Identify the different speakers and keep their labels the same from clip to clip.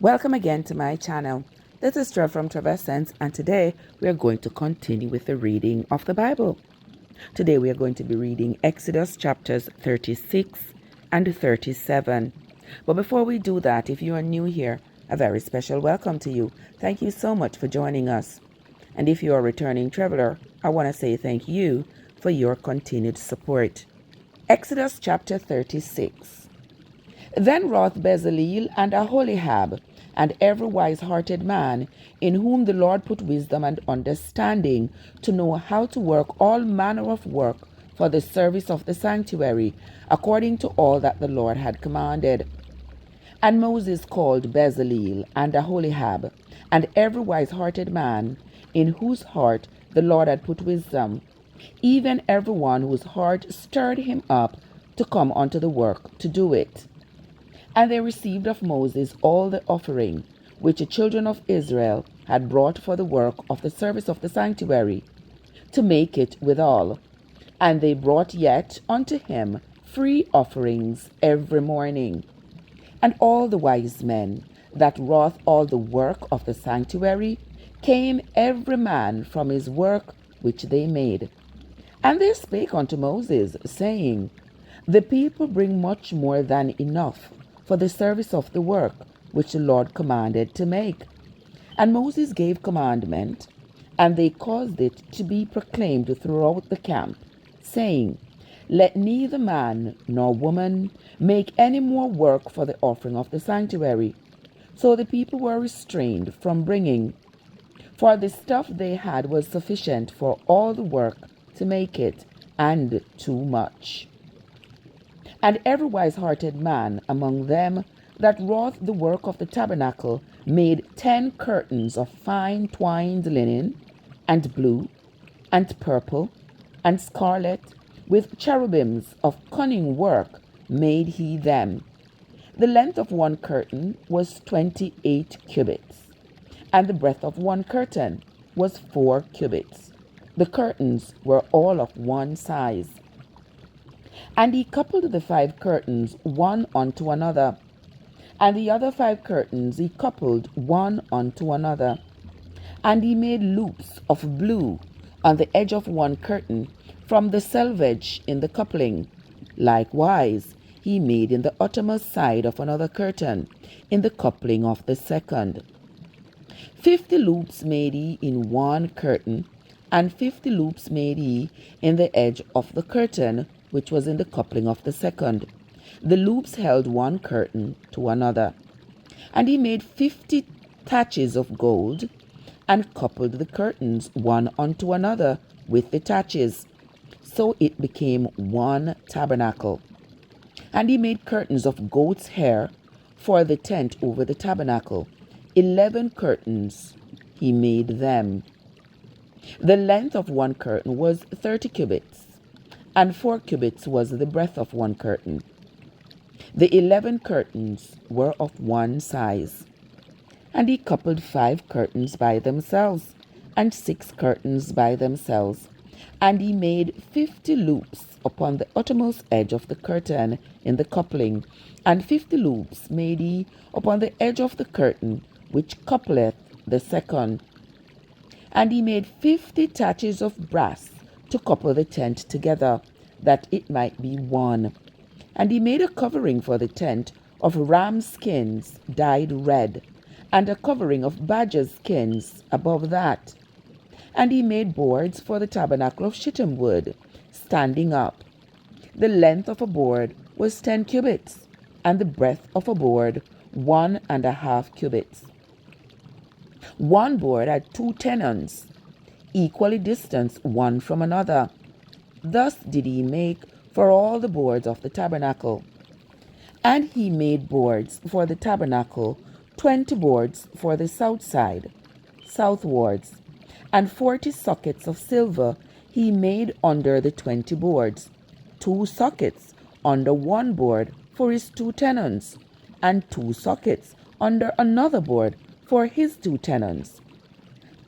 Speaker 1: Welcome again to my channel. This is Trev from Trevor's Sense, and today we are going to continue with the reading of the Bible. Today we are going to be reading Exodus chapters 36 and 37. But before we do that, if you are new here, a very special welcome to you. Thank you so much for joining us. And if you are a returning traveler, I want to say thank you for your continued support. Exodus chapter 36. Then wrought Bezaleel and Aholiab, and every wise-hearted man, in whom the Lord put wisdom and understanding, to know how to work all manner of work for the service of the sanctuary, according to all that the Lord had commanded. And Moses called Bezaleel and Aholiab, and every wise-hearted man, in whose heart the Lord had put wisdom, even every one whose heart stirred him up to come unto the work to do it. And they received of Moses all the offering which the children of Israel had brought for the work of the service of the sanctuary, to make it withal. And they brought yet unto him free offerings every morning. And all the wise men that wrought all the work of the sanctuary came every man from his work which they made. And they spake unto Moses, saying, The people bring much more than enough for the service of the work which the Lord commanded to make. And Moses gave commandment, and they caused it to be proclaimed throughout the camp, saying, Let neither man nor woman make any more work for the offering of the sanctuary. So the people were restrained from bringing, for the stuff they had was sufficient for all the work to make it, and too much. And every wise-hearted man among them that wrought the work of the tabernacle made 10 curtains of fine twined linen, and blue, and purple, and scarlet, with cherubims of cunning work made he them. The length of one curtain was 28 cubits, and the breadth of one curtain was 4 cubits. The curtains were all of one size. And he coupled the 5 curtains one unto another, and the other 5 curtains he coupled one unto another. And he made loops of blue on the edge of one curtain from the selvage in the coupling. Likewise he made in the uttermost side of another curtain in the coupling of the second. 50 loops made he in one curtain, and 50 loops made he in the edge of the curtain which was in the coupling of the second. The loops held one curtain to another. And he made 50 taches of gold, and coupled the curtains one unto another with the taches. So it became one tabernacle. And he made curtains of goat's hair for the tent over the tabernacle. 11 curtains he made them. The length of one curtain was 30 cubits, and 4 cubits was the breadth of one curtain. The 11 curtains were of one size. And he coupled 5 curtains by themselves, and 6 curtains by themselves. And he made 50 loops upon the uttermost edge of the curtain in the coupling, and 50 loops made he upon the edge of the curtain which coupleth the second. And he made 50 taches of brass to couple the tent together, that it might be one. And he made a covering for the tent of ram skins dyed red, and a covering of badger skins above that. And he made boards for the tabernacle of shittim wood, standing up. The length of a board was 10 cubits, and the breadth of a board 1.5 cubits. One board had 2 tenons, equally distanced one from another. Thus did he make for all the boards of the tabernacle. And he made boards for the tabernacle, 20 boards for the south side, southwards, and 40 sockets of silver he made under the 20 boards, 2 sockets under one board for his 2 tenons, and 2 sockets under another board for his 2 tenons.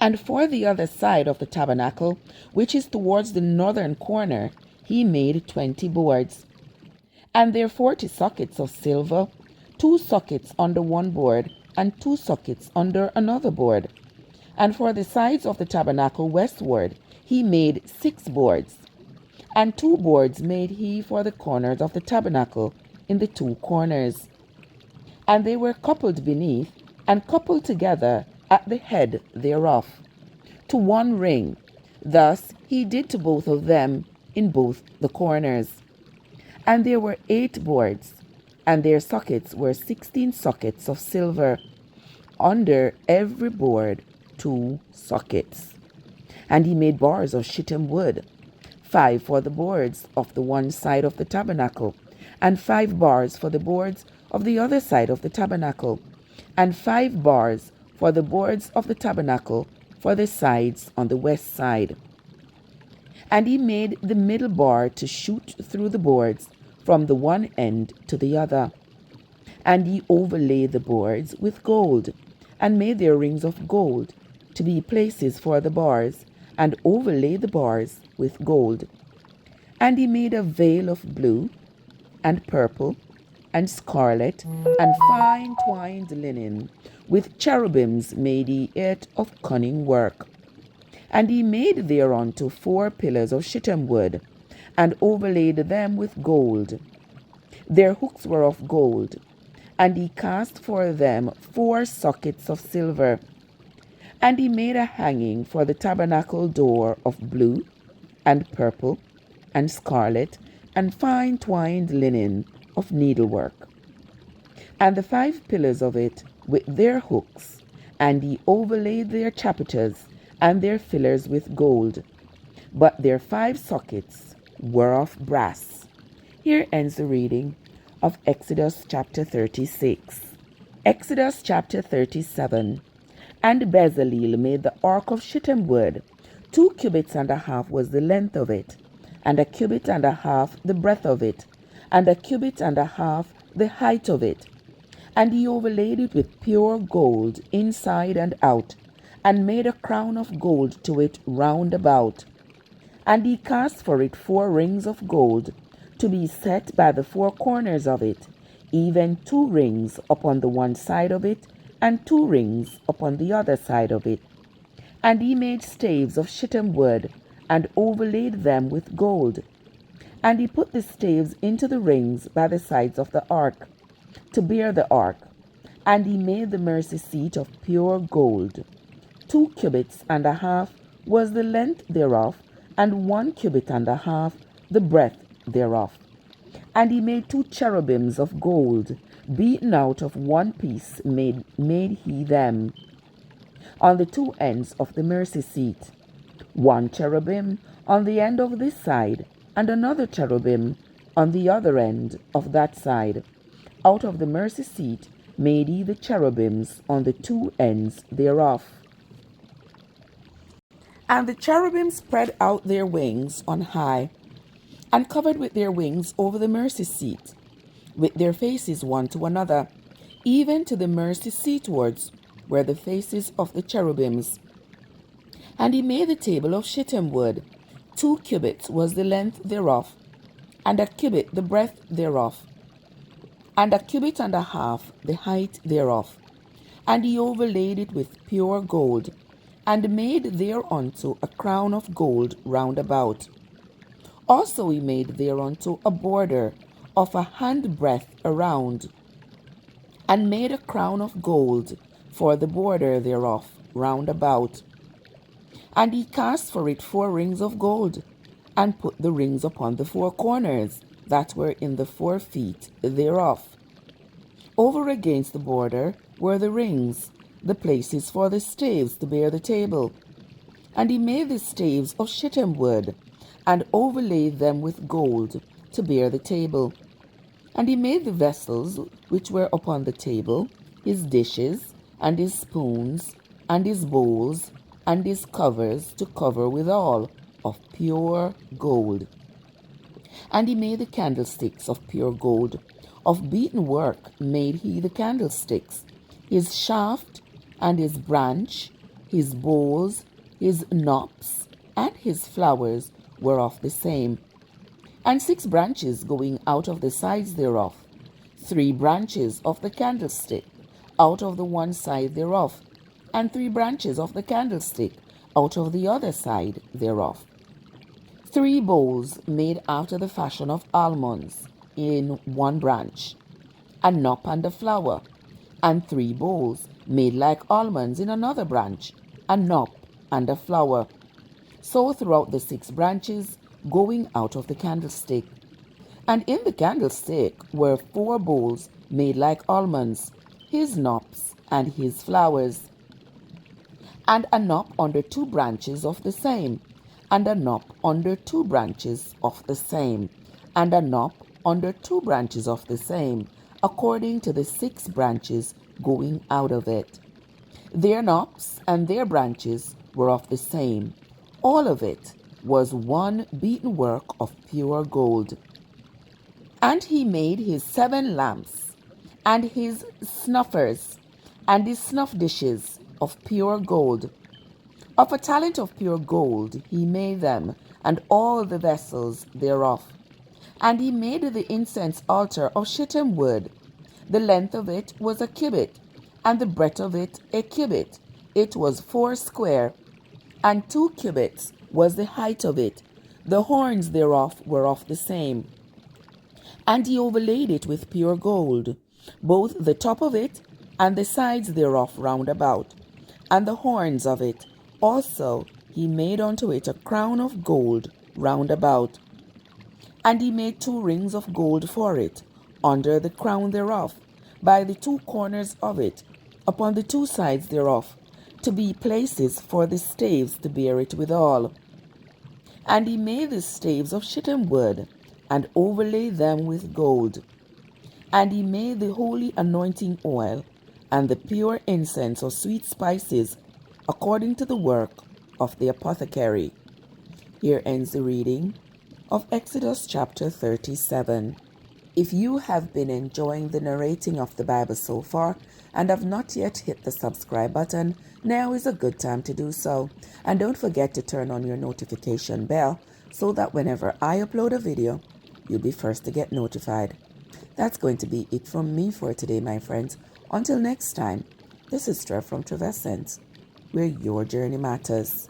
Speaker 1: And for the other side of the tabernacle, which is towards the northern corner, he made 20 boards. And their 40 sockets of silver, 2 sockets under one board, and 2 sockets under another board. And for the sides of the tabernacle westward he made 6 boards. And 2 boards made he for the corners of the tabernacle in the 2 corners. And they were coupled beneath, and coupled together at the head thereof, to 1 ring. Thus he did to both of them in both the corners. And there were 8 boards, and their sockets were 16 sockets of silver, under every board 2 sockets. And he made bars of shittim wood, 5 for the boards of the one side of the tabernacle, and 5 bars for the boards of the other side of the tabernacle, and 5 bars for the boards of the tabernacle for the sides on the west side. And he made the middle bar to shoot through the boards from the one end to the other. And he overlaid the boards with gold, and made their rings of gold to be places for the bars, and overlaid the bars with gold. And he made a veil of blue, and purple, and scarlet, and fine twined linen, with cherubims made he it of cunning work. And he made thereunto 4 pillars of shittim wood, and overlaid them with gold. Their hooks were of gold, and he cast for them 4 sockets of silver. And he made a hanging for the tabernacle door of blue, and purple, and scarlet, and fine twined linen of needlework. And the 5 pillars of it with their hooks, and he overlaid their chapiters and their fillers with gold, but their 5 sockets were of brass. Here ends the reading of Exodus chapter 36. Exodus chapter 37. And Bezaleel made the ark of shittim wood. 2 cubits and a half was the length of it, and a cubit and a half the breadth of it, and a cubit and a half the height of it. And he overlaid it with pure gold inside and out, and made a crown of gold to it round about. And he cast for it 4 rings of gold, to be set by the 4 corners of it, even 2 rings upon the one side of it, and 2 rings upon the other side of it. And he made staves of shittim wood, and overlaid them with gold. And he put the staves into the rings by the sides of the ark, to bear the ark. And he made the mercy seat of pure gold. 2 cubits and a half was the length thereof, and 1 cubit and a half the breadth thereof. And he made 2 cherubims of gold, beaten out of 1 piece made he them, on the 2 ends of the mercy seat, 1 cherubim on the end of this side, and another cherubim on the other end of that side. Out of the mercy seat made he the cherubims on the 2 ends thereof. And the cherubim spread out their wings on high, and covered with their wings over the mercy seat, with their faces one to another, even to the mercy seatwards were the faces of the cherubims. And he made the table of shittim wood. 2 cubits was the length thereof, and a cubit the breadth thereof, and a cubit and a half the height thereof. And he overlaid it with pure gold, and made thereunto a crown of gold round about. Also he made thereunto a border of a handbreadth around, and made a crown of gold for the border thereof round about. And he cast for it 4 rings of gold, and put the rings upon the 4 corners that were in the 4 feet thereof. Over against the border were the rings, the places for the staves to bear the table. And he made the staves of shittim wood, and overlaid them with gold to bear the table. And he made the vessels which were upon the table, his dishes, and his spoons, and his bowls, and his covers to cover withal, of pure gold. And he made the candlesticks of pure gold. Of beaten work made he the candlesticks, his shaft, and his branch, his bowls, his knops, and his flowers were of the same. And 6 branches going out of the sides thereof, 3 branches of the candlestick, out of the one side thereof, and 3 branches of the candlestick out of the other side thereof. 3 bowls made after the fashion of almonds in one branch, a knop and a flower, and 3 bowls made like almonds in another branch, a knop and a flower. So throughout the 6 branches going out of the candlestick. And in the candlestick were 4 bowls made like almonds, his knops and his flowers, and a knop under 2 branches of the same, and a knop under 2 branches of the same, and a knop under 2 branches of the same, according to the 6 branches going out of it. Their knops and their branches were of the same. All of it was one beaten work of pure gold. And he made his 7 lamps, and his snuffers, and his snuff dishes of pure gold. Of a talent of pure gold he made them, and all the vessels thereof. And he made the incense altar of shittim wood. The length of it was a cubit, and the breadth of it a cubit. It was 4 square, and 2 cubits was the height of it. The horns thereof were of the same. And he overlaid it with pure gold, both the top of it and the sides thereof round about, and the horns of it. Also he made unto it a crown of gold round about. And he made 2 rings of gold for it, under the crown thereof, by the 2 corners of it, upon the 2 sides thereof, to be places for the staves to bear it withal. And he made the staves of shittim wood, and overlaid them with gold. And he made the holy anointing oil, and the pure incense of sweet spices, according to the work of the apothecary. Here ends the reading of Exodus chapter 37. If you have been enjoying the narrating of the Bible so far and have not yet hit the subscribe button, now is a good time to do so. And don't forget to turn on your notification bell so that whenever I upload a video, you'll be first to get notified. That's going to be it from me for today, my friends. Until next time, this is Trev from Traverse Sense, where your journey matters.